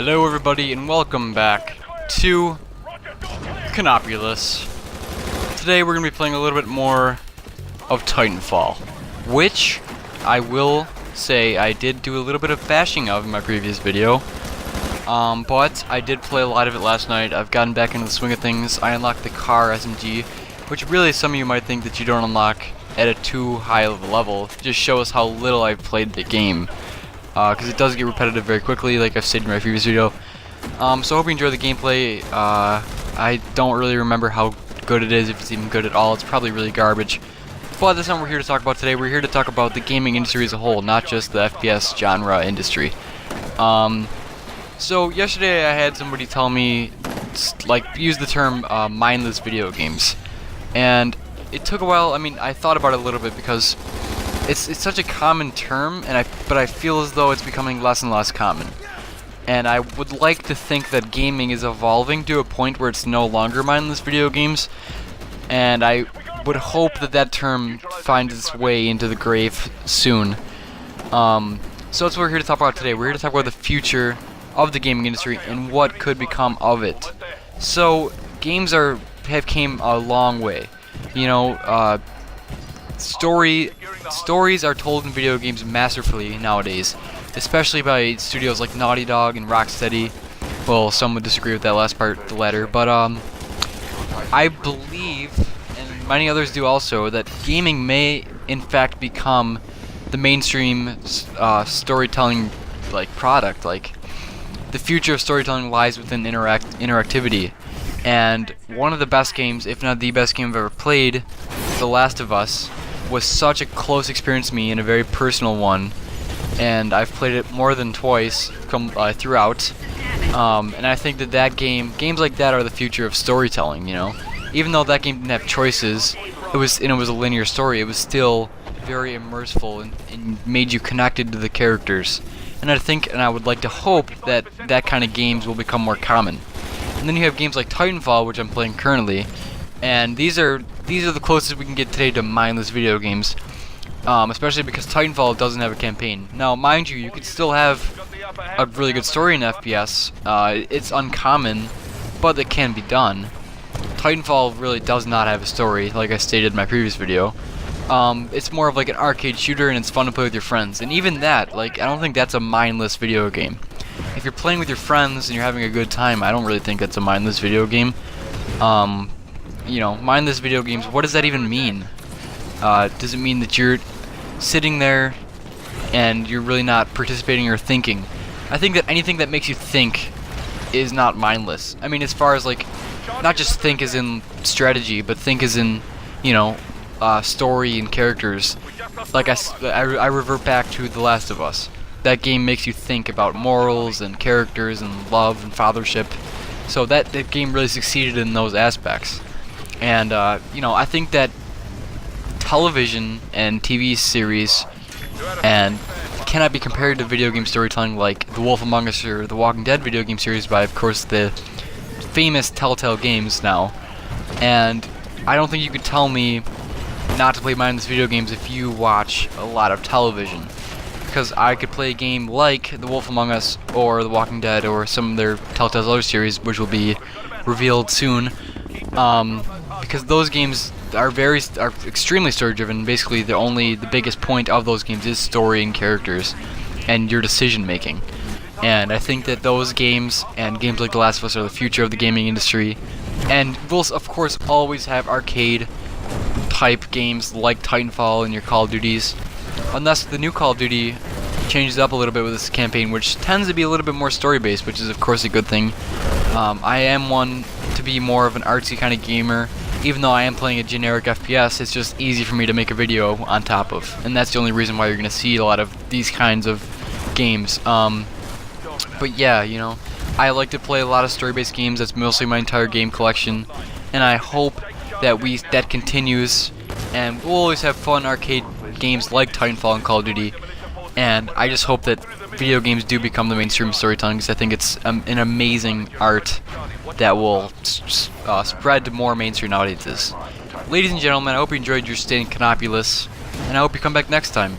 Hello everybody and welcome back to Conopulous. Today we're going to be playing a little bit more of Titanfall, which I will say I did do a little bit of bashing of in my previous video, but I did play a lot of it last night. I've gotten back into the swing of things. I unlocked the car SMG, which really some of you might think that you don't unlock at a too high of a level. Just shows how little I've played the game. Because it does get repetitive very quickly, like I've said in my previous video. So I hope you enjoy the gameplay. I don't really remember how good it is, if it's even good at all. It's probably really garbage. But that's not what we're here to talk about today. We're here to talk about the gaming industry as a whole, not just the FPS genre industry. So yesterday I had somebody tell me, use the term mindless video games. And it took a while. I mean, I thought about it a little bit because it's such a common term, but I feel as though it's becoming less and less common. And I would like to think that gaming is evolving to a point where it's no longer mindless video games. And I would hope that that term finds its way into the grave soon. So that's what we're here to talk about today. We're here to talk about the future of the gaming industry and what could become of it. So games have came a long way. You know, stories are told in video games masterfully nowadays, especially by studios like Naughty Dog and Rocksteady. Well, some would disagree with that last part, the latter, but I believe, and many others do also, that gaming may in fact become the mainstream storytelling product. Like, the future of storytelling lies within interactivity. And one of the best games, if not the best game I've ever played, The Last of Us, was such a close experience to me and a very personal one. And I've played it more than twice throughout. And I think that games like that are the future of storytelling, you know? Even though that game didn't have choices, it was a linear story, it was still very immersive and made you connected to the characters. And I would like to hope that that kind of games will become more common. And then you have games like Titanfall, which I'm playing currently, and these are the closest we can get today to mindless video games, especially because Titanfall doesn't have a campaign. Now, mind you, you could still have a really good story in FPS. It's uncommon, but it can be done. Titanfall really does not have a story, like I stated in my previous video. It's more of like an arcade shooter, and it's fun to play with your friends. And even that, I don't think that's a mindless video game. If you're playing with your friends and you're having a good time, I don't really think that's a mindless video game. You know, mindless video games, what does that even mean? Does it mean that you're sitting there and you're really not participating or thinking? I think that anything that makes you think is not mindless. I mean, as far as not just think as in strategy, but think as in, you know, story and characters. I revert back to The Last of Us. That game makes you think about morals and characters and love and fathership. So that game really succeeded in those aspects. And, you know, I think that television and TV series cannot be compared to video game storytelling like The Wolf Among Us or The Walking Dead video game series by, of course, the famous Telltale games now. And I don't think you could tell me not to play mindless video games if you watch a lot of television. Because I could play a game like The Wolf Among Us or The Walking Dead or some of their Telltale's other series, which will be revealed soon. Because those games are extremely story-driven. Basically, the biggest point of those games is story and characters and your decision-making. And I think that those games and games like The Last of Us are the future of the gaming industry. And we'll, of course, always have arcade-type games like Titanfall and your Call of Duties. Unless the new Call of Duty changes up a little bit with this campaign, which tends to be a little bit more story-based, which is of course a good thing. I am one to be more of an artsy kind of gamer. Even though I am playing a generic FPS, it's just easy for me to make a video on top of. And that's the only reason why you're going to see a lot of these kinds of games. But yeah, you know, I like to play a lot of story-based games. That's mostly my entire game collection. And I hope that that continues. And we'll always have fun arcade games like Titanfall and Call of Duty, and I just hope that video games do become the mainstream storytelling, because I think it's an amazing art that will spread to more mainstream audiences. Ladies and gentlemen, I hope you enjoyed your stay in Conopulous, and I hope you come back next time.